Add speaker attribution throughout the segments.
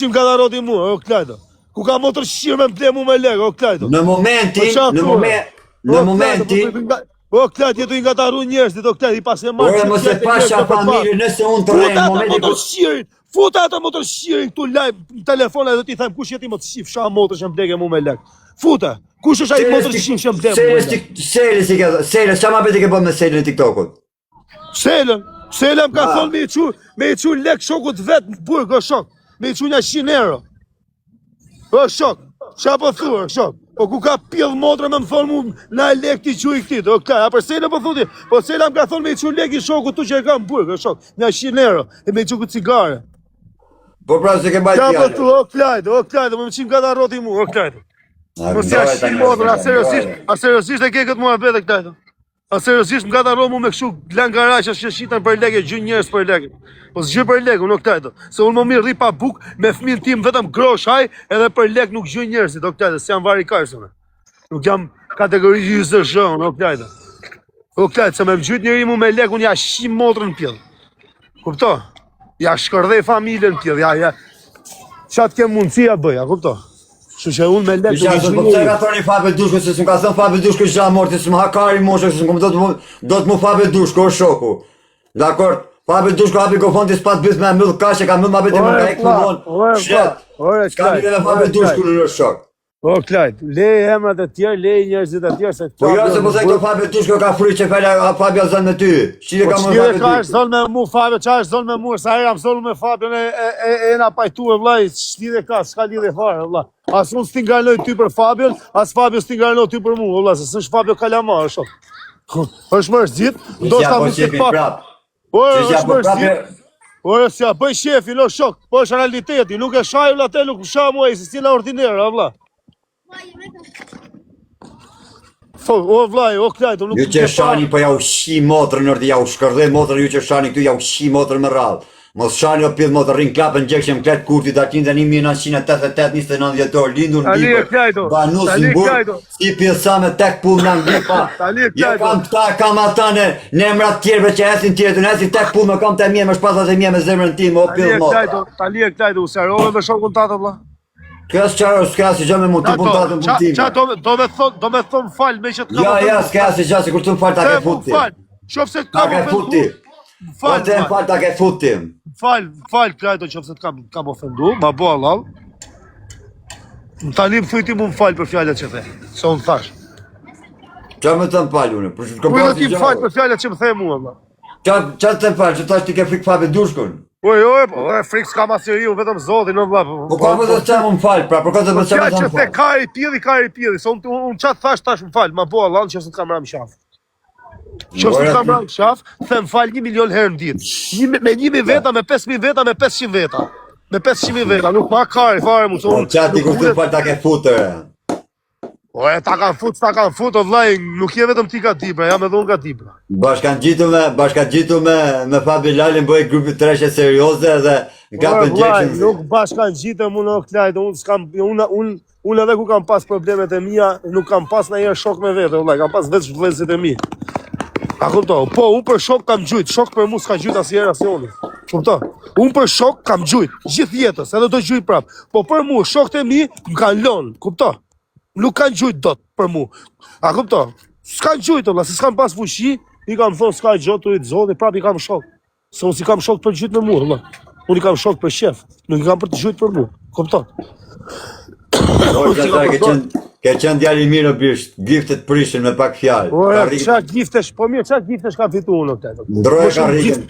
Speaker 1: Qim ka daroti mua, o Klajdo. Ku ka motër shqirë me ble mu me legë, o Klajdo.
Speaker 2: Në momenti,
Speaker 1: o Klajdo, jetu i nga ta arru njerëzit, o Klajdo, i pas e marë.
Speaker 2: Ore, mos e pasha familje, nëse unë të rejnë në momentin.
Speaker 1: Futa ata motër shqirin këtu live në telefona dhe ti them kush jeti motër shqip, sha motër që mblege mu me legë. Futa, kush është ai motër shqip që mblege mu me legë.
Speaker 2: Seles, qa ma beti ke bëm me Selën e TikTokut?
Speaker 1: Selëm ka thonë me i qu lek shokut vetë në burg, o shok. Me i qu një 100 euro. O shok, qa po thua, shok. Po ku ka pjellë motra me më thonë mu na lek ti qu i këtit, o këtaj. A për Selëm po thuti, po Selëm ka thonë me i qu lek i shokut tu që e ka në burg, o shok. Një 100 euro, e me i qu ku cigare.
Speaker 2: Po pra se ke bajt
Speaker 1: fjallë. Qa po thua, o Klajdo, më qim ka da roti mu, o Klajdo. Mos ja 100 motra, a seriosisht e ke këtë mua bete Klajdo. A seriosisht më ka ta romu me këshu langaraqas që shqitan për leke, gjy njerës për leke. Po s'gjy për leke, unë o Klajdo. Se unë më mirë ri pa buk, me fëmin tim vetëm grosh haj, edhe për lek nuk gjy njerësit, o Klajdo, se jam vari karsone. Nuk jam kategori JZSH, unë o Klajdo. O Klajdo, se me më gjyt njëri mu me lek, unë ja 100 motrën pjell. Kupto? Ja shkërdhej familjen pjell, ja. Qatë kem mundësia bëja, kupto? Që që unë me lekë
Speaker 2: të një po pëse ka thoni Fabe Dushko, se s'm ka thënë Fabe Dushko që a morti, s'm hakari moshe, se s'm do të mu Fabe Dushko, o shoku. Dakor, Fabe Dushko hapi kofonti s'pat bëth me mëllë kashe, ka mëllë ma beti më ka e këllon. Shret, s'ka një dhe Fabe Dushko në shok.
Speaker 1: O Klajt, lej emrat e tjerë, lej njerëzit e tjerë se...
Speaker 2: Po jo se po se këto Fabe Dushko ka fri që fele Fabio zën me ty. Shqire ka më Fabe Dushko.
Speaker 1: Ka është zonë me mu Fabio, qa është zonë me mu, sa e jam zonë me Fabio e na pajtu e vlaj, shtide ka, s'ka lidhe fare, vlaj. As unë s'ti ngarnoj ty për Fabion, as Fabio s'ti ngarnoj ty për mu, vlaj, se s'është Fabio kalamar, shok. është mërë zgjit, do s'ta mu s'ti pap. është mërë zgjit. Ore, s'ja bëj shefin, o shok, po është realiteti, nuk e shaj vla te, nuk shaj muaj, se s'ti la ordinera, vla. O vlaj, o Klajdo, nuk...
Speaker 2: Ju që shani po ja u shi motrën nërdi, ja u shkërdhe motrën, ju që shani këtu ja u shi motrën më rrallë. Mos shani o pidh motrë rinj klapën gjekë që më kletë kurti datin dhe 1988, 29 vjetor, lindur në Bibër, banus në burë, si pjesa me tek pull në Anglipa. Ja kam këta, kam atane, në emrat tjerve që esin tjetën, esin tek pull me kam të mje, me shpasat e mje me zemrën tim, o pidh motrë.
Speaker 1: Tali e Klajdo, u serove me shokun tatë, vla?
Speaker 2: Kësë qarë, s'ka si gjë me mund të pun tatën pun time.
Speaker 1: Qa do me thonë falë me që të kam...
Speaker 2: Ja, s'ka si gjë, si kur të më falë ta ke fut ti. Ta ke fut ti. Po të më falë ta ke fut ti.
Speaker 1: Falë, Klajdo, qofse të kam ofendu, ma bo halal. Tani më thujti mu më falë për fjallet që the, se unë thash.
Speaker 2: Qa me të më falë une?
Speaker 1: Kujnë ti më falë për fjallet që më the mua, vla?
Speaker 2: Qa të më falë, që tash ti ke frikë Fabe Dushkun?
Speaker 1: Frikë s'ka masëriu, vetëm zotin, në vla.
Speaker 2: Po ka për të qa më falë, pra, për këtë të qa më
Speaker 1: që the kari pjedi, se unë qatë tash më falë, ma bo halal që se të kam ram shafë. Që se të kam ram shafë, the më falë 1 milion herë në ditë. Me 1.000 veta, me 5.000 veta, me 500 veta. Me 500.000 veta, nuk ma kari, fare mu.
Speaker 2: Po qatë ti kur të falë ta ke futër.
Speaker 1: Ta kanë fut, o vlaj, nuk je vetëm ti ka dibra, jam edhe unë ka dibra.
Speaker 2: Bashkan gjitu me Fabi Lalin, bëj grupi treshe serioze dhe nga për gjekshën.
Speaker 1: Nuk bashkan gjitëm unë o Klajdo, unë edhe ku kam pas problemet e mija, nuk kam pas në jërë shok me vete, o vlaj, kam pas vetë shvëllësit e mi. A kupto, po, unë për shok kam gjujt, shok për mu s'ka gjujt asjerë asjoni. Kupto, unë për shok kam gjujt, gjithë jetës, edhe do gjujt prap. Po për mu, shok të mi, më kanë lonë, kupto. Nuk kanë gjujt dot për mu. A kupto? S'kanë gjujt, vla, se s'kanë pas fushi, i kam thonë s'ka gjotë të i të zoni, prap i kam shok. Se unë si kam shok për gjujt me mu, vla. Unë i kam shok për shef, nuk i kam për të gjujt për mu. Kupto?
Speaker 2: Ke qënë djali mirë o bisht, giftet prishin me pak fjallë.
Speaker 1: Qa giftesh, po mirë, qa giftesh kam fitu unë o këtë?
Speaker 2: Ndroje ka rriken,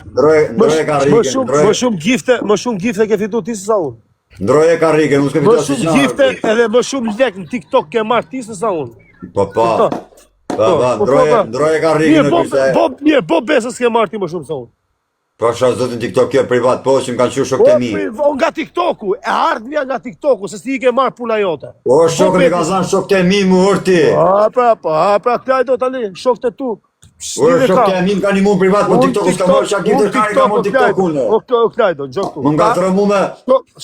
Speaker 1: Më shumë gifte ke fitu ti sa unë.
Speaker 2: Ndroje ka rriken, unë s'ke fitu asë
Speaker 1: që gifte edhe më shumë lek në TikTok ke marrë ti sa unë.
Speaker 2: Po, ndroje ka rriken në kërse.
Speaker 1: Mirë, po besës ke marrë ti më shumë sa unë.
Speaker 2: Po shra zotin TikTok kjo privat, po që më kanë qurë shok të mi.
Speaker 1: Nga TikToku, e ardhmja nga TikToku, se si i ke marrë puna jote.
Speaker 2: Po shokën i ka zanë shok të mi mu urti.
Speaker 1: Pra, Klajdo tani, shok të tu.
Speaker 2: Ure shok të mi më ka një mu privat, po TikToku s'ka marrë shak gjithë kari ka marrë TikToku në.
Speaker 1: O Klajdo, gjok tu.
Speaker 2: Më nga të rëmu me...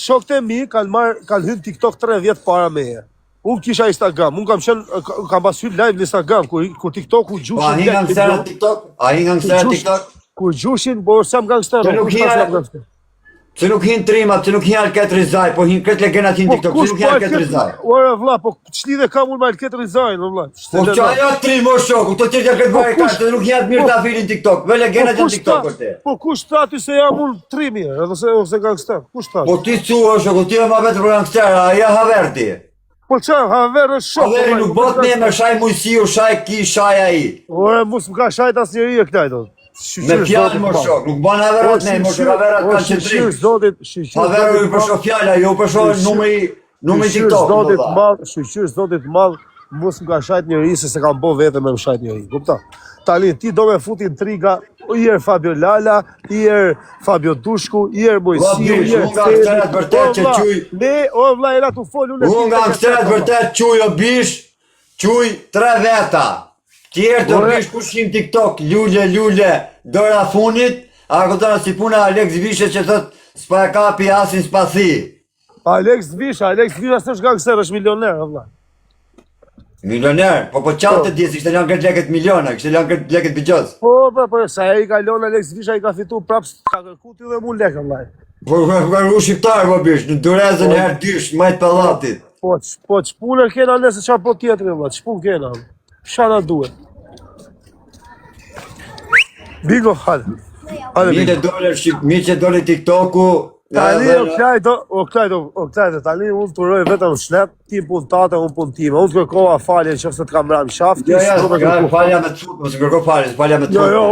Speaker 1: Shok të mi kanë hyrë TikTok 3 vjetë para me e. Unë kisha Instagram, unë kam pas hyrë live në Instagram, kur TikToku gjushin...
Speaker 2: Po, a hi nga mësera TikTok? A hi nga mësera TikTok?
Speaker 1: Kur gjushin, por sa më gangster,
Speaker 2: nuk Pse nuk hin trima, pse nuk hin Alket Rizaj, po hin këtë legendat hin TikTok, pse nuk hin Alket Rizaj?
Speaker 1: Ora vlla, po ç'lidhe ka unë me Alket Rizajin, vlla.
Speaker 2: Po ç'a jo trim o shoku, të tjerë janë këtë bëjë kaq, nuk hin mirë ta filin TikTok, me legendat në TikTok për te.
Speaker 1: Po kush tha ty se jam unë trimi, ose gangster? Kush tha?
Speaker 2: Po ti thua shoku, ti je më vetë për gangster, ja Haverti.
Speaker 1: Po ç'a, Haver është shok.
Speaker 2: Haveri nuk bot me shaj mujësiu, shaj ki, shaj ai.
Speaker 1: Ora mos më ka shajt asnjëri e këtaj do.
Speaker 2: Me fjalë më shok, nuk bën Haverat ne, mos Haverat kanë qendrim. Haveru i përshon fjala, jo përshon numri TikTok.
Speaker 1: Shqyr zotit mall, mos më ka shajt njëri se kam bë vetëm me më shajt njëri. Kupton? Tani ti do me fut intriga, i er Fabio Lala, i er Fabio Dushku, i er Mojsiu, i er
Speaker 2: Gangsterat vërtet që quj.
Speaker 1: Ne, o vlla era tu fol unë.
Speaker 2: Unë gangsterat vërtet quj o bish, quj 3 veta. Tjerë të bish pushim TikTok, lule, dora funit, a këtona si puna Alex Vishe që thot s'pa e kapi asin s'pasi.
Speaker 1: Alex Vishe s'është gangster, është milioner, vlla.
Speaker 2: Milioner, po qatë të djesë, kështë janë këtë leket miliona, kështë janë këtë leket bëgjës.
Speaker 1: Po, sa e i ka lonë Alex Visha i ka fitu prapë ka kërku ty dhe mu lekë, vllaj.
Speaker 2: Po, kërku shqiptarë, po bish, në durezën herë dysh, majtë palatit.
Speaker 1: Po, qëpunë kena nëse qa po tjetëri, vllaj, qëpunë kena, shana duhet. Bingo, hajde.
Speaker 2: Mi që dole TikToku,
Speaker 1: tani o klajdo, tani unë të rojë vetëm shnet, ti pun tate, unë pun time, unë të kërkova falje që se të kam rram shaft.
Speaker 2: Jo, falja me të fut, mësë kërko falja me të fut.
Speaker 1: Jo,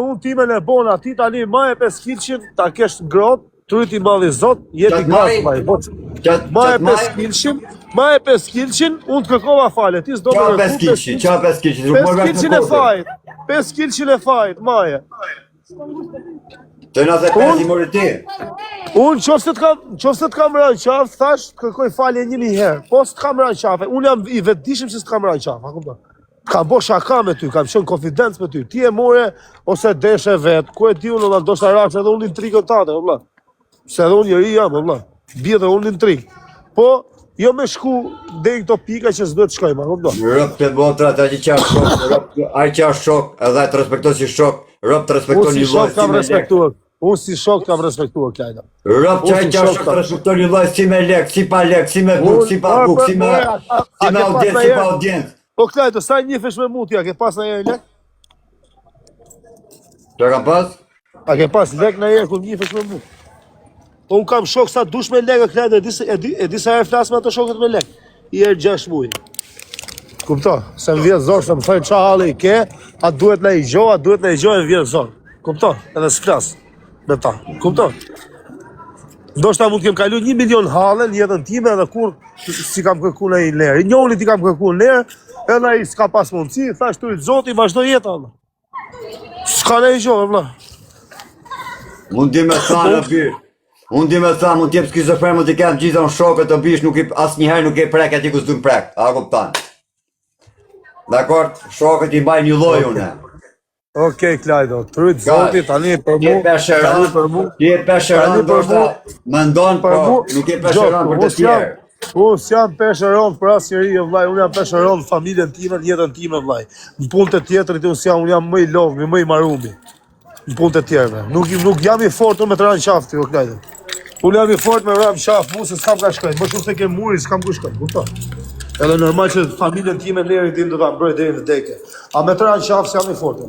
Speaker 1: unë time në bona, ti tani ma e 5 kilqin, ta kesh grot, tryti madhi zot, jeti gas, ma e 5 kilqin, unë të kërkova falje, ti s'do me
Speaker 2: kërku 5 kilqin,
Speaker 1: 5 kilqin e fajt, maje.
Speaker 2: Të nëse 5 i mori ti?
Speaker 1: Unë qofse të kam rënë qafë, thash, kërkoj falje 1000 herë. Po së të kam rënë qafë, unë jam i vetëdishim se së të kam rënë qafë. Kam bo shaka me ty, kam qënë konfidencë me ty. Ti e more, ose deshe vetë, ku e ti unë, do shta raqë edhe unë intrigën tate, vëlla. Se edhe unë njëri jam, vëlla. Bje dhe unë intrigë. Po, jo me shku dhe i këto pika që s'do të shkojma, vëlla.
Speaker 2: Rëp të botra, ta që qa shok, ai qa shok, edhe të respektoj si shok, rëp të respektoj një loj, si me lek.
Speaker 1: Unë si shok kam respektuar klajda.
Speaker 2: Rëp qaj qa shok të respektoj një loj, si me lek, si pa lek, si me buk, si pa buk, si me audiencë, si pa audiencë.
Speaker 1: Po klajdo, sa njëfesh me mutja, ke pas në jere lek?
Speaker 2: Që kam pas?
Speaker 1: A ke pas lek në jere ku njëfesh me mut? Po unë kam shok sa dush me lek, klajdo, e disa e flasë me ato shokët me lek. I erë 6 muj. Kupto, se më vjetë zorë, se më thojnë qa halë i ke, a duhet në i gjoh, e vjetë zorë. Kupto, edhe s'flasë. Me ta, kupto? Ndoshta mund t'kem kalu 1 milion halë në jetën time edhe kur si kam kërku në i lerë. I njoni ti kam kërku në lerë, edhe i s'ka pas mundësi, thash të rritë zoti, vazhdo jetë, Allah. S'ka në i gjohë, vla.
Speaker 2: Mund di me tha në birë. Unë di me tha, mund t'jep skizofren, mund t'i kem gjitha në shokët të bish, as njëherë nuk e prek ati ku s'du në prek. A kuptan. Dakord, shokët i mbaj një loj une.
Speaker 1: Okej, Klajdo, të rritë zoti, tani për mu,
Speaker 2: ti e pesheran, ndoshta më ndonë, po nuk e pesheran për të tjerë.
Speaker 1: Unë s'jam pesheran për asë njëri, vlaj, unë jam pesheran familjen time, në jetën time, vlaj. Në punë të tjetërit, unë jam më i lovë, më i marumi. Në punë të tjerëve. Nuk jam i fortë me të ranë qafti, o Klajdo. Unë jam i fortë me ranë qaftë, mu se s'kam ka shkojnë, më shumë se ke muri, s'kam ku shkojnë, kupto. Edhe normal që familjen time neri tim do ta mbroj deri në vdekje. A me të ranë qaftë s'jam i fortë.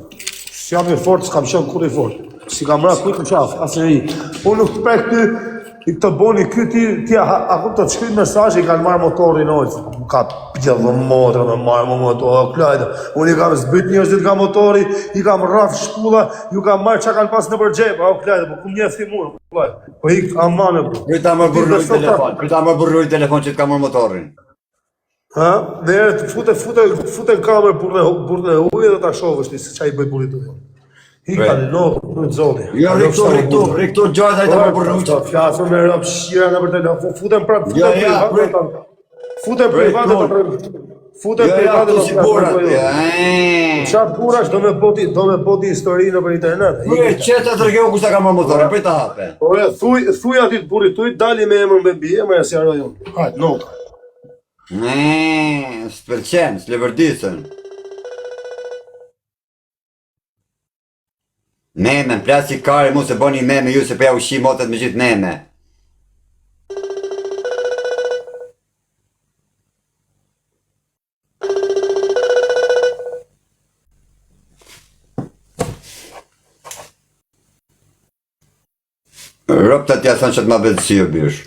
Speaker 1: S'jam i fortë, s'kam qenë kur i fortë. Si kam ra kujt në qafë, asnjëri. Unë nuk prek ty i të boni ky ti a ku të shkruaj mesazhe i kanë marrë motorin ojë. Ka pjellë motor me marrë motor, Klajdo. Unë i kam zbyt njerëzit nga motori, i kam rraf shpulla, ju kam marrë çka kanë pas në përgjep, o Klajdo, po ku njefti mua, Klajdo. Po ik amanë.
Speaker 2: Këta më burroj telefon që të kam marrë motorin.
Speaker 1: Ha? Dhe të fute kamerë burën e ujë dhe ta shohësh ti se çai bëj burrit ujë. Hika në të zoti.
Speaker 2: Jo, rektor gjajta i të më burrujt.
Speaker 1: Flasëm me rap shira në për telefon, futen prapë, futen private
Speaker 2: si burat.
Speaker 1: Qa burash do me boti histori në për internet.
Speaker 2: Që të tërgjohu kushta ka marrë motorin, për ta hape.
Speaker 1: Ore, thuj ati të burrit tuj, dali me emër me bie, me si arroj unë. Hajt, nota.
Speaker 2: S'pëlqen, s'levërdisën. Meme, plasi kare mu se boni meme ju se përja ushqi motët me gjithë meme. Ropta t'ja thonë që t'ma bedë si o bysh.